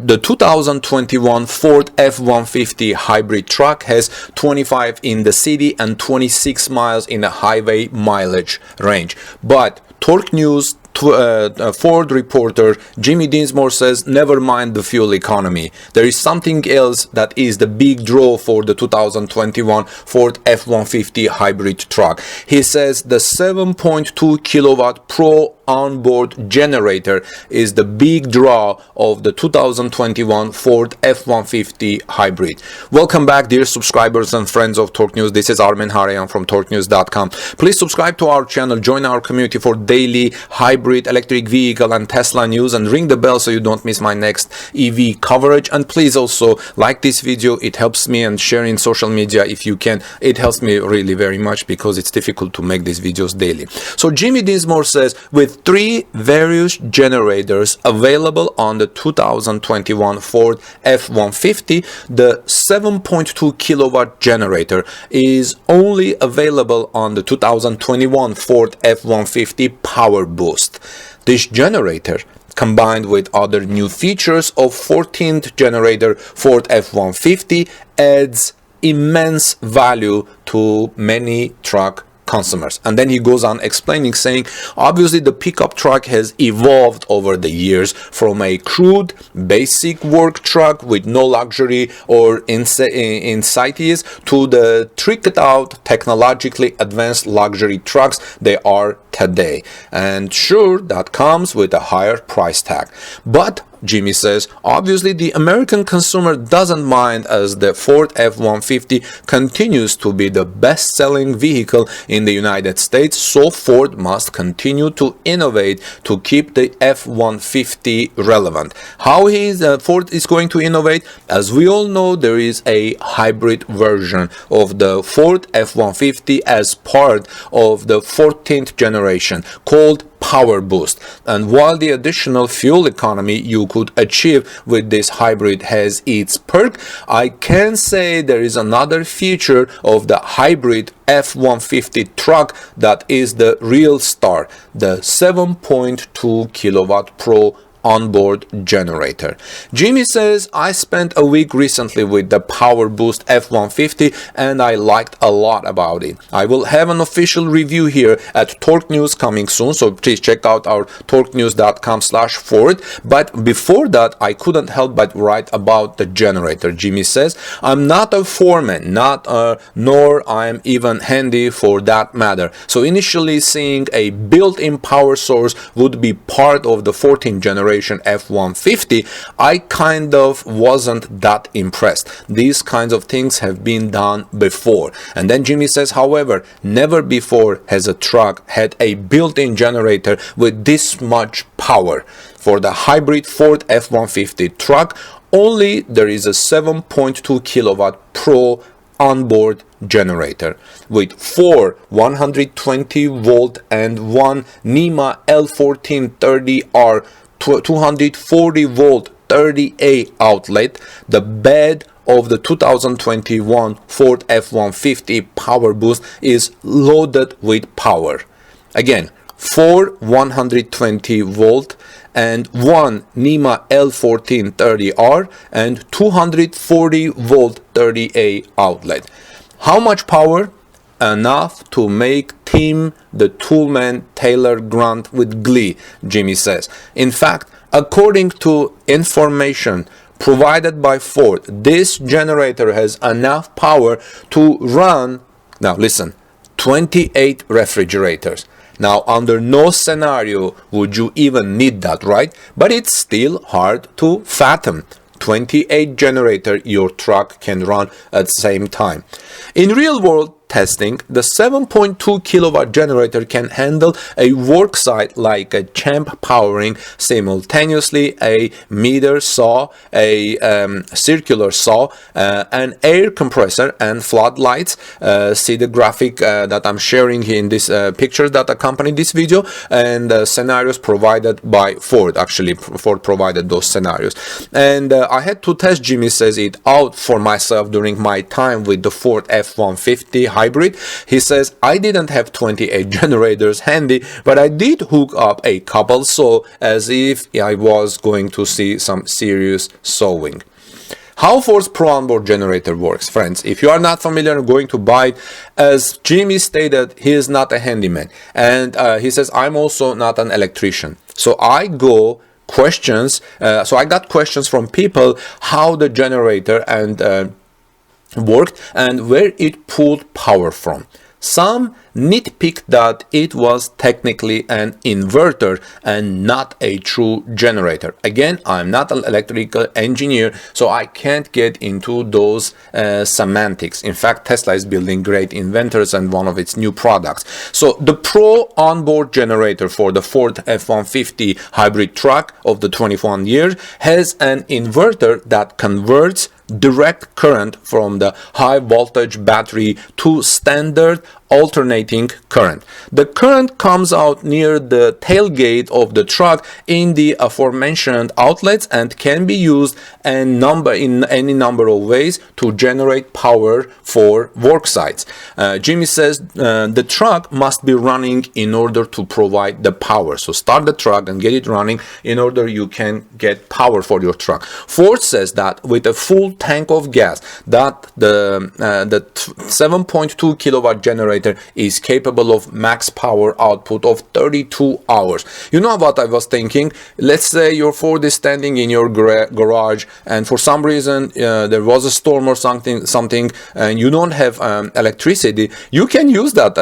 The 2021 Ford F-150 hybrid truck has 25 in the city and 26 miles in the highway mileage range. But Torque News Ford reporter Jimmy Dinsmore says, never mind the fuel economy. There is something else that is the big draw for the 2021 Ford F-150 hybrid truck. He says the 7.2 kilowatt Pro Onboard Generator is the big draw of the 2021 Ford F-150 hybrid. Welcome back, dear subscribers and friends of Torque News. This is Armen Harayan from TorqueNews.com. Please subscribe to our channel, join our community for daily hybrid, electric vehicle and Tesla news, and ring the bell so you don't miss my next EV coverage. And please also like this video. It helps me, and share in social media if you can. It helps me really very much because it's difficult to make these videos daily. So Jimmy Dinsmore says, with 3 various generators available on the 2021 Ford F-150, the 7.2 kilowatt generator is only available on the 2021 Ford F-150 PowerBoost. This generator, combined with other new features of 14th generator Ford F-150, adds immense value to many truck consumers. And then he goes on explaining, saying, obviously the pickup truck has evolved over the years from a crude basic work truck with no luxury or insights to the tricked out technologically advanced luxury trucks they are today. And sure, that comes with a higher price tag. But Jimmy says, obviously the American consumer doesn't mind, as the Ford F-150 continues to be the best-selling vehicle in the United States, so Ford must continue to innovate to keep the F-150 relevant. How Ford is going to innovate? As we all know, there is a hybrid version of the Ford F-150 as part of the 14th generation called PowerBoost. And while the additional fuel economy you could achieve with this hybrid has its perk, I can say there is another feature of the hybrid F-150 truck that is the real star, the 7.2 kilowatt Pro Onboard Generator. Jimmy says, I spent a week recently with the PowerBoost F-150 and I liked a lot about it. I will have an official review here at Torque News coming soon, so please check out our torquenews.com/Ford. But before that, I couldn't help but write about the generator. Jimmy says, I'm not a foreman, nor I'm even handy for that matter. So initially seeing a built-in power source would be part of the 14th generation F-150, I kind of wasn't that impressed. These kinds of things have been done before. And then Jimmy says, however, never before has a truck had a built-in generator with this much power. For the hybrid Ford F-150 truck, only there is a 7.2 kilowatt Pro Onboard Generator with 4 120 volt and 1 NEMA L1430R 240 volt 30A outlet. The bed of the 2021 Ford F-150 PowerBoost is loaded with power. Again, 4 120 volt and 1 NEMA L1430R and 240 volt 30A outlet. How much power? Enough to make Tim the Toolman Taylor grunt with glee, Jimmy says. In fact, according to information provided by Ford, this generator has enough power to run, now listen, 28 refrigerators. Now, under no scenario would you even need that, right? But it's still hard to fathom. 28 generator your truck can run at the same time. In real world testing, the 7.2 kilowatt generator can handle a work site like a champ powering simultaneously a meter saw, a circular saw, an air compressor and floodlights. See the graphic that I'm sharing here in this pictures that accompany this video, and scenarios provided by Ford. Actually, Ford provided those scenarios, and I had to test, Jimmy says, it out for myself during my time with the Ford F-150 hybrid. He says, I didn't have 28 generators handy, but I did hook up a couple, so as if I was going to see some serious sewing. How Ford's Pro Onboard Generator works, friends. If you are not familiar, going to buy it. As Jimmy stated, he is not a handyman, and he says, I'm also not an electrician. So I got questions from people how the generator and worked and where it pulled power from. Some nitpicked that it was technically an inverter and not a true generator. Again, I'm not an electrical engineer, so I can't get into those semantics. In fact, Tesla is building great inventors and one of its new products. So the Pro Onboard Generator for the Ford F-150 hybrid truck of the 21 years has an inverter that converts direct current from the high voltage battery to standard alternating current. The current comes out near the tailgate of the truck in the aforementioned outlets and can be used in any number of ways to generate power for work sites. Jimmy says the truck must be running in order to provide the power. So start the truck and get it running in order you can get power for your truck. Ford says that with a full tank of gas, that the 7.2 kilowatt generator is capable of max power output of 32 hours. You know what I was thinking? Let's say your Ford is standing in your garage and for some reason there was a storm or something and you don't have electricity. You can use that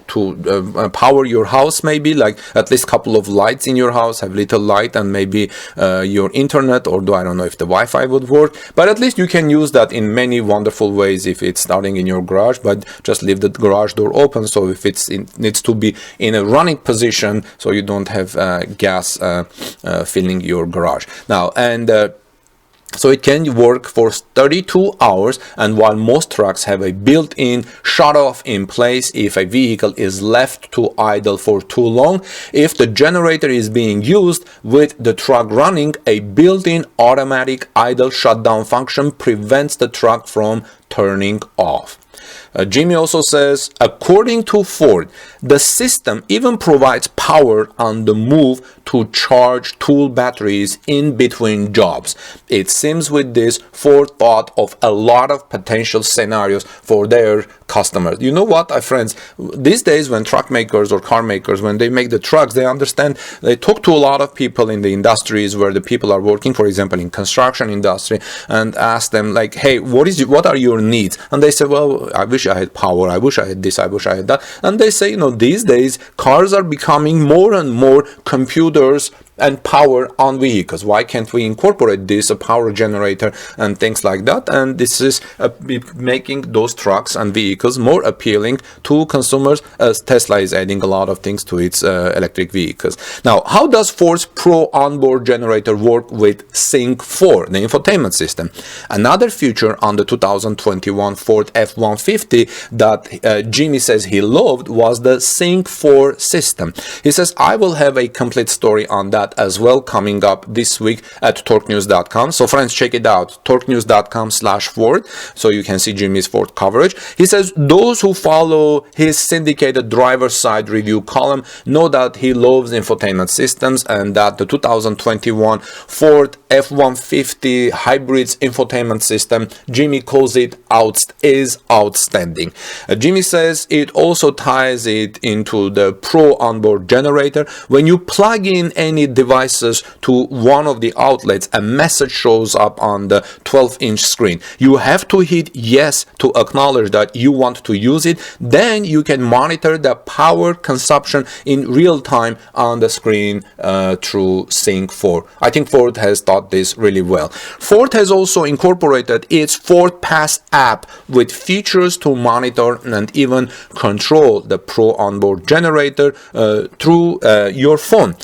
to power your house, maybe like at least a couple of lights in your house, have little light, and maybe your internet, or I don't know if the Wi-Fi would work, but at least you can use that in many wonderful ways if it's starting in your garage. But just leave the garage door open, so if it needs to be in a running position, so you don't have gas filling your garage now. And so it can work for 32 hours, and while most trucks have a built-in shut-off in place if a vehicle is left to idle for too long, if the generator is being used with the truck running, a built-in automatic idle shutdown function prevents the truck from turning off. Jimmy also says, according to Ford, the system even provides power on the move to charge tool batteries in between jobs. It seems with this, Ford thought of a lot of potential scenarios for their customers. You know what, friends, these days when truck makers or car makers, when they make the trucks, they understand, they talk to a lot of people in the industries where the people are working, for example, in construction industry, and ask them like, hey, what are your needs? And they say, well, I wish I had power, I wish I had this, I wish I had that. And they say, these days cars are becoming more and more computers and power on vehicles. Why can't we incorporate this, a power generator and things like that? And this is making those trucks and vehicles more appealing to consumers, as Tesla is adding a lot of things to its electric vehicles. Now, how does Ford's Pro Onboard Generator work with Sync 4, the infotainment system? Another feature on the 2021 Ford F-150 that Jimmy says he loved was the Sync 4 system. He says, I will have a complete story on that as well coming up this week at torquenews.com. So friends, check it out, torquenews.com/Ford, so you can see Jimmy's Ford coverage. He says those who follow his syndicated driver's side review column know that he loves infotainment systems, and that the 2021 Ford F-150 hybrid's infotainment system, Jimmy calls it is outstanding. Jimmy says it also ties it into the Pro Onboard Generator. When you plug in any devices to one of the outlets, a message shows up on the 12-inch screen. You have to hit yes to acknowledge that you want to use it. Then you can monitor the power consumption in real time on the screen through Sync 4. I think Ford has thought this really well. Ford has also incorporated its Ford Pass app with features to monitor and even control the Pro Onboard Generator through your phone.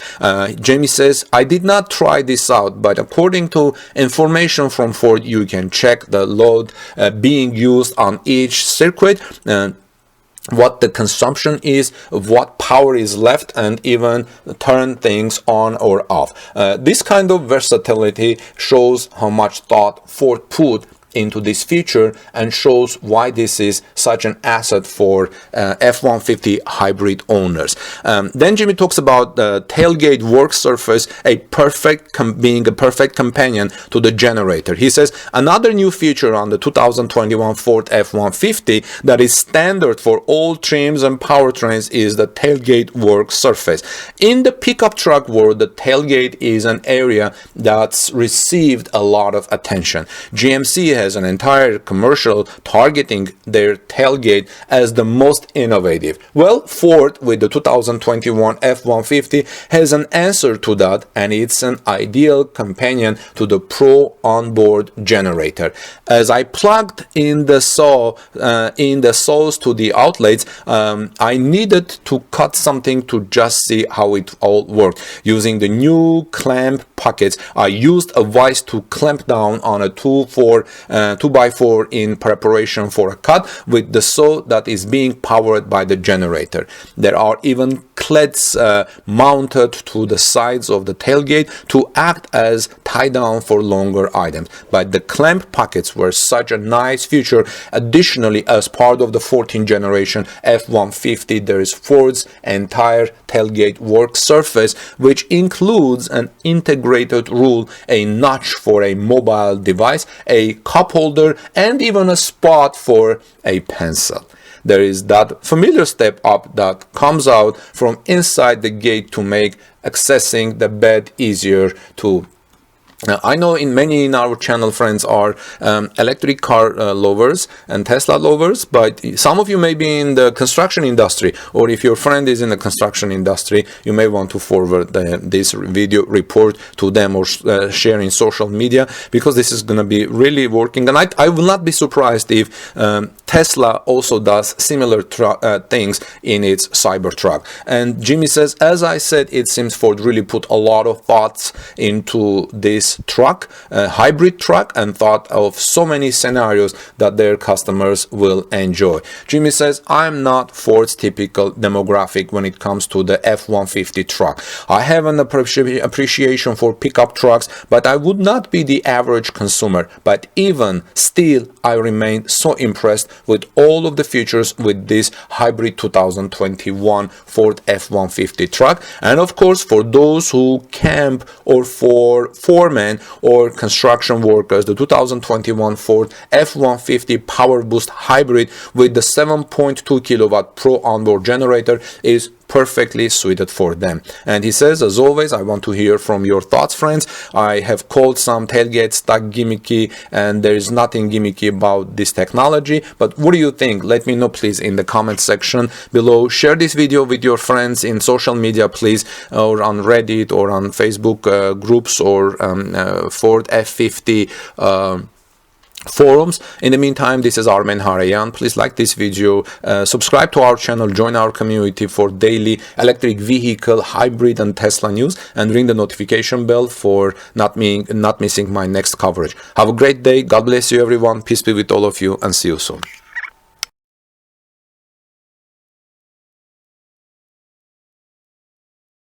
Jamie says, I did not try this out, but according to information from Ford, you can check the load being used on each circuit, what the consumption is, what power is left, and even turn things on or off. This kind of versatility shows how much thought Ford put into this feature and shows why this is such an asset for F-150 hybrid owners. Then Jimmy talks about the tailgate work surface being a perfect companion to the generator. He says another new feature on the 2021 Ford F-150 that is standard for all trims and powertrains is the tailgate work surface. In the pickup truck world, the tailgate is an area that's received a lot of attention. GMC has an entire commercial targeting their tailgate as the most innovative. Well, Ford with the 2021 F-150 has an answer to that, and it's an ideal companion to the Pro Onboard Generator. As I plugged in the saws to the outlets, I needed to cut something to just see how it all worked. Using the new clamp pockets, I used a vise to clamp down on a 2x4 in preparation for a cut with the saw that is being powered by the generator. There are even cleats mounted to the sides of the tailgate to act as tie down for longer items. But the clamp pockets were such a nice feature. Additionally, as part of the 14th generation F-150, there is Ford's entire tailgate work surface, which includes an integrated rule, a notch for a mobile device, a cup holder, and even a spot for a pencil. There is that familiar step up that comes out from inside the gate to make accessing the bed easier to. I know many in our channel friends are electric car lovers and Tesla lovers, but some of you may be in the construction industry, or if your friend is in the construction industry, you may want to forward this video report to them or share in social media, because this is going to be really working. And I will not be surprised if Tesla also does similar things in its Cybertruck. And Jimmy says, as I said, it seems Ford really put a lot of thoughts into this truck, a hybrid truck, and thought of so many scenarios that their customers will enjoy. Jimmy says, I'm not Ford's typical demographic when it comes to the F-150 truck. I have an appreciation for pickup trucks, but I would not be the average consumer. But even still, I remain so impressed with all of the features with this hybrid 2021 Ford F-150 truck. And of course, for those who camp or for foremen or construction workers, the 2021 Ford F-150 PowerBoost Hybrid with the 7.2 kilowatt Pro Onboard Generator is perfectly suited for them. And he says, as always, I want to hear from your thoughts, friends. I have called some tailgate stuck gimmicky, and there is nothing gimmicky about this technology, but what do you think? Let me know please in the comment section below. Share this video with your friends in social media please, or on Reddit or on Facebook groups or Ford F-50 forums. In the meantime, this is Armen Harayan. Please like this video, subscribe to our channel, join our community for daily electric vehicle, hybrid and Tesla news, and ring the notification bell for not missing my next coverage. Have a great day. God bless you everyone. Peace be with all of you, and see you soon.